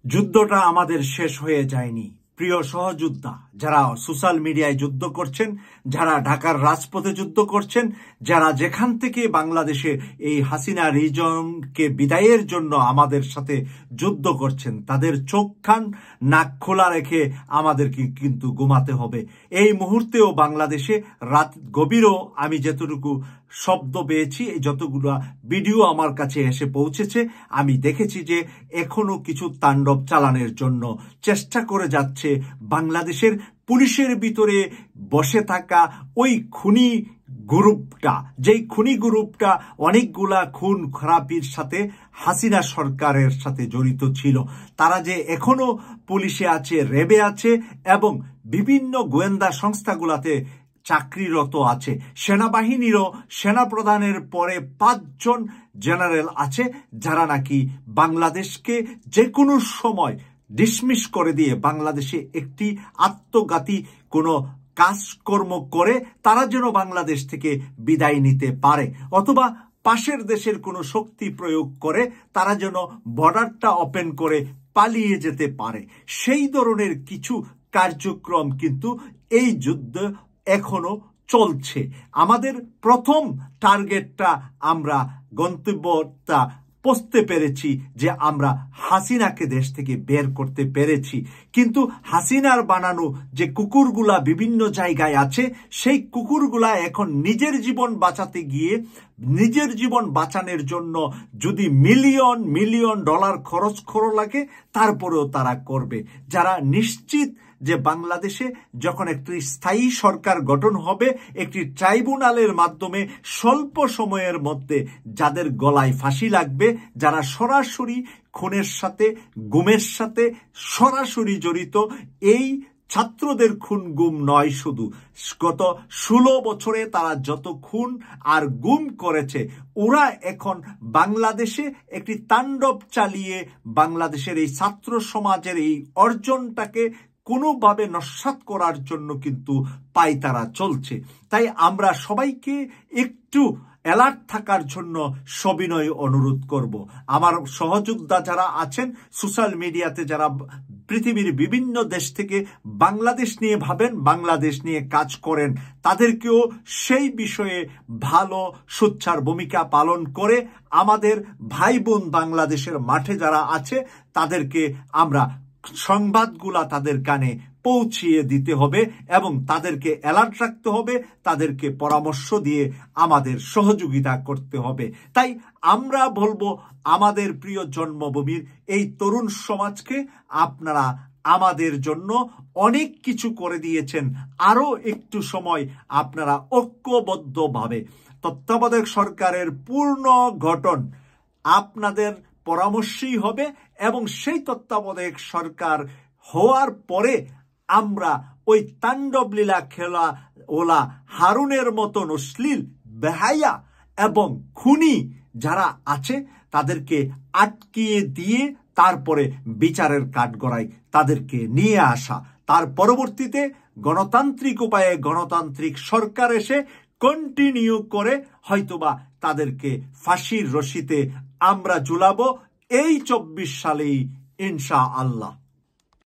যুদ্ধটা আমাদের শেষ হয়ে যায়নি। প্রিয় সহযোদ্ধা, যারা সোশ্যাল মিডিয়ায় যুদ্ধ করছেন, যারা ঢাকার রাজপথে যুদ্ধ করছেন, যারা যেখান থেকে বাংলাদেশে এই হাসিনা রিজনকে বিদায়ের জন্য আমাদের সাথে যুদ্ধ করছেন, তাদের চোখ কান নাক খোলা রেখে আমাদেরকে কিন্তু ঘুমাতে হবে। এই মুহূর্তেও বাংলাদেশে রাত গভীরও আমি যতটুকু শব্দ পেয়েছি, যতগুলো ভিডিও আমার কাছে এসে পৌঁছেছে, আমি দেখেছি যে এখনো কিছু তাণ্ডব চালানোর জন্য চেষ্টা করে যাচ্ছে বাংলাদেশের পুলিশের ভিতরে বসে থাকা ওই খুনি গ্রুপটা, যেই খুনি গ্রুপটা অনেকগুলা খুন খারাপির সাথে হাসিনা সরকারের সাথে জড়িত ছিল। তারা যে এখনো পুলিশে আছে, র্যাবে আছে এবং বিভিন্ন গোয়েন্দা সংস্থাগুলাতে চাকরিরত আছে। সেনাবাহিনীরও সেনাপ্রধানের পরে 5 জন জেনারেল আছে যারা নাকি বাংলাদেশকে যে কোনো সময় ডিসমিস করে দিয়ে বাংলাদেশে একটি আত্মঘাতী কোনো কাজকর্ম করে তারা যেন বাংলাদেশ থেকে বিদায় নিতে পারে, অথবা পাশের দেশের কোনো শক্তি প্রয়োগ করে তারা যেন বর্ডারটা ওপেন করে পালিয়ে যেতে পারে। সেই ধরনের কিছু কার্যক্রম কিন্তু এই যুদ্ধ এখনো চলছে। আমাদের প্রথম টার্গেটটা, আমরা গন্তব্যটা পৌঁছতে পেরেছি যে আমরা হাসিনাকে দেশ থেকে বের করতে পেরেছি, কিন্তু হাসিনার বানানো যে কুকুরগুলা বিভিন্ন জায়গায় আছে, সেই কুকুরগুলা এখন নিজের জীবন বাঁচাতে গিয়ে, নিজের জীবন বাঁচানোর জন্য যদি মিলিয়ন মিলিয়ন ডলার খরচ করা লাগে তারপরেও তারা করবে। যারা নিশ্চিত যে বাংলাদেশে যখন একটি স্থায়ী সরকার গঠন হবে, একটি ট্রাইব্যুনালের মাধ্যমে স্বল্প সময়ের মধ্যে যাদের গলায় ফাঁসি লাগবে, যারা সরাসরি খুনের সাথে গুমের সাথে সরাসরি জড়িত, এই ছাত্রদের খুন গুম নয়, শুধু গত 16 বছরে তারা যত খুন আর গুম করেছে, ওরা এখন বাংলাদেশে একটি তাণ্ডব চালিয়ে বাংলাদেশের এই ছাত্র সমাজের এই অর্জনটাকে কোনোভাবে নস্যাৎ করার জন্য কিন্তু পায়তারা চলছে। তাই আমরা সবাইকে একটু অ্যালার্ট থাকার জন্য সবিনয় অনুরোধ করব। আমার সহযোদ্ধা যারা আছেন সোশ্যাল মিডিয়াতে, যারা পৃথিবীর বিভিন্ন দেশ থেকে বাংলাদেশ নিয়ে ভাবেন, বাংলাদেশ নিয়ে কাজ করেন, তাদেরকেও সেই বিষয়ে ভালো সোচ্চার ভূমিকা পালন করে আমাদের ভাই বোন বাংলাদেশের মাঠে যারা আছে তাদেরকে আমরা সংবাদগুলা তাদের কানে পৌঁছিয়ে দিতে হবে এবং তাদেরকে অ্যালার্ট রাখতে হবে, তাদেরকে পরামর্শ দিয়ে আমাদের সহযোগিতা করতে হবে। তাই আমরা বলবো আমাদের প্রিয় জন্মভূমির এই তরুণ সমাজকে, আপনারা আমাদের জন্য অনেক কিছু করে দিয়েছেন, আরো একটু সময় আপনারা ঐক্যবদ্ধভাবে তত্ত্বাবধায়ক সরকারের পূর্ণ গঠন আপনাদের পরামর্শই হবে এবং সেই তত্ত্বাবধায়ক সরকার হওয়ার পরে আমরা ওই তাণ্ডব লীলা খেলা ওলা হারুনের মতন অশ্লীল বেহায়া এবং খুনি যারা আছে তাদেরকে আটকিয়ে দিয়ে তারপরে বিচারের কাঠগড়ায় তাদেরকে নিয়ে আসা, তার পরবর্তীতে গণতান্ত্রিক উপায়ে গণতান্ত্রিক সরকার এসে কন্টিনিউ করে হয়তোবা তাদেরকে ফাঁসির রশিতে আমরা ঝুলাবো এই 24 সালেই ইনশাআল্লাহ।